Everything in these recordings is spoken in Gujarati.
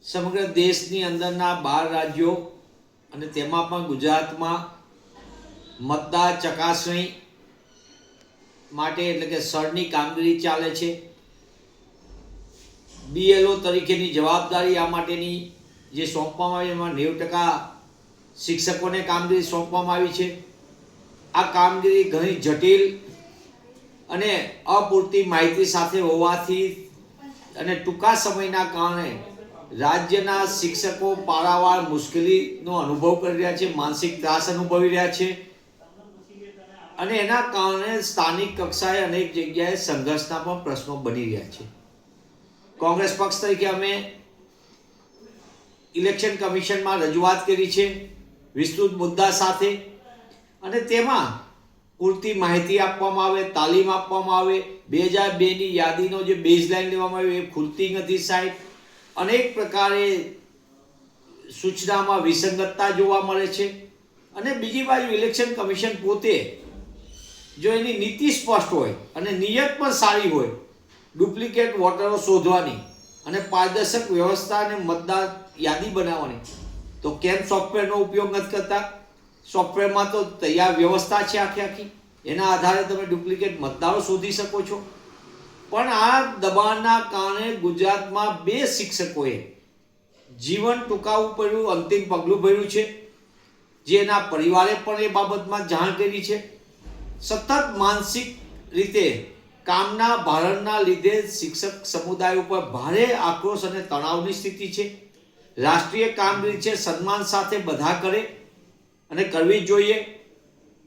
સમગ્ર દેશની અંદરના 12 રાજ્યો અને તેમાં પણ ગુજરાતમાં મતદાર ચકાસણી માટે એટલે કે સળની કામગીરી ચાલે છે. BLO તરીકેની જવાબદારી આ માટેની જે સોંપવામાં આવી એમાં 90% શિક્ષકોને કામગીરી સોંપવામાં આવી છે. આ કામગીરી ઘણી જટિલ અને અપૂરતી માહિતી સાથે હોવાથી અને ટૂંકા સમયના કારણે રાજ્યના શિક્ષકો પારાવાર મુશ્કેલીનો અનુભવ કરી રહ્યા છે, માનસિક ત્રાસ અનુભવી રહ્યા છે અને એના કારણે સ્થાનિક કક્ષાએ અનેક જગ્યાએ સંઘર્ષના પણ પ્રશ્નો બની રહ્યા છે. કોંગ્રેસ પક્ષ તરીકે અમે ઇલેક્શન કમિશનમાં રજૂઆત કરી છે વિસ્તૃત મુદ્દા સાથે, અને તેમાં પૂરતી માહિતી આપવામાં આવે, તાલીમ આપવામાં આવે. 2002ની યાદીનો જે બેઝલાઇન લેવામાં આવ્યો એ ખૂલતી નથી સાહેબ. અનેક પ્રકારે સૂચનામાં વિસંગતતા જોવા મળે છે. અને બીજી બાજુ ઇલેક્શન કમિશન પોતે જો એની નીતિ સ્પષ્ટ હોય અને નિયત પણ સારી હોય ડુપ્લિકેટ વોટરો શોધવાની અને પારદર્શક વ્યવસ્થા અને મતદાર યાદી બનાવવાની, તો કેમ સોફ્ટવેરનો ઉપયોગ નથી કરતા? સોફ્ટવેરમાં તો તૈયાર વ્યવસ્થા છે આખી, એના આધારે તમે ડુપ્લિકેટ મતદારો શોધી શકો છો. પણ આ દબાણના કારણે ગુજરાતમાં 2 શિક્ષકોએ જીવન ટૂંકાવવું પડ્યું, અંતિમ પગલું ભર્યું છે, જે એના પરિવારે પણ એ બાબતમાં જાણ કરી છે. સતત માનસિક રીતે કામના ભારણના લીધે શિક્ષક સમુદાય ઉપર ભારે આક્રોશ અને તણાવની સ્થિતિ છે. રાષ્ટ્રીય કામગીરી છે, સન્માન સાથે બધા કરે અને કરવી જોઈએ,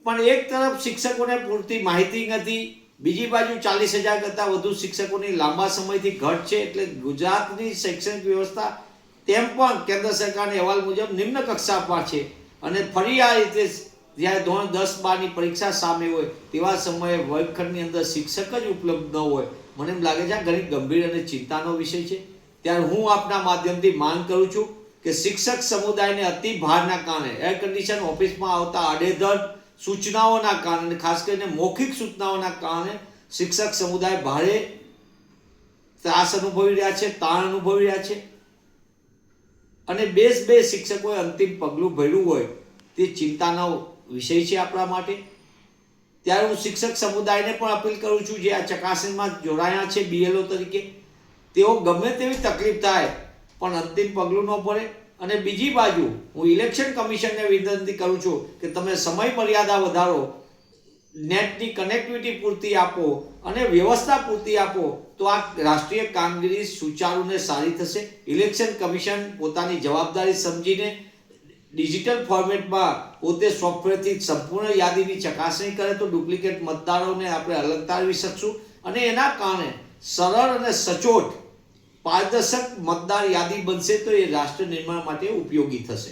પણ એક તરફ શિક્ષકોને પૂરતી માહિતી નથી, બીજી બાજુ 40,000 કરતાં વધુ શિક્ષકોની લાંબા સમયથી ઘટ છે. એટલે ગુજરાતની શૈક્ષણિક વ્યવસ્થા તેમ પણ કેન્દ્ર સરકારના અહેવાલ મુજબ નિમ્ન કક્ષા પર છે. અને ફરી આ રીતે જ્યારે ધોરણ 10-12ની પરીક્ષા સામે હોય તેવા સમયે વર્ગખંડની અંદર શિક્ષક જ ઉપલબ્ધ ન હોય, મને એમ લાગે છે આ ઘણી ગંભીર અને ચિંતાનો વિષય છે. ત્યારે હું આપના માધ્યમથી માંગ કરું છું કે શિક્ષક સમુદાયને અતિ ભારના કારણે એર કન્ડિશન ઓફિસમાં આવતા આડેધડ સૂચનાઓના કારણે, ખાસ કરીને મૌખિક સૂચનાઓના કારણે શિક્ષક સમુદાય ભારે ત્રાસ અનુભવી રહ્યા છે, તાણ અનુભવી રહ્યા છે. અને 2 શિક્ષકોએ અંતિમ પગલું ભર્યું હોય તે ચિંતાનો વિષય છે આપણા માટે. ત્યારે હું શિક્ષક સમુદાયને પણ અપીલ કરું છું જે આ ચકાસણીમાં જોડાયા છે BLO તરીકે, તેઓ ગમે તેવી તકલીફ થાય પણ અંતિમ પગલું ન ભરે. અને બીજી બાજુ હું ઇલેક્શન કમિશનને વિનંતી કરું છું કે તમે સમય મર્યાદા વધારો, નેટની કનેક્ટિવિટી પૂરતી આપો અને વ્યવસ્થા પૂરતી આપો, તો આ રાષ્ટ્રીય કામગીરી સુચારુ ને સારી થશે. ઇલેક્શન કમિશન પોતાની જવાબદારી સમજીને ડિજિટલ ફોર્મેટમાં પોતે સોફ્ટવેરથી સંપૂર્ણ યાદીની ચકાસણી કરે તો ડુપ્લિકેટ મતદારોને આપણે અલગ તારવી શકશું અને એના કારણે સરળ અને સચોટ પારદર્શક મતદાર યાદી બનશે, તો એ રાષ્ટ્ર નિર્માણ માટે ઉપયોગી થશે.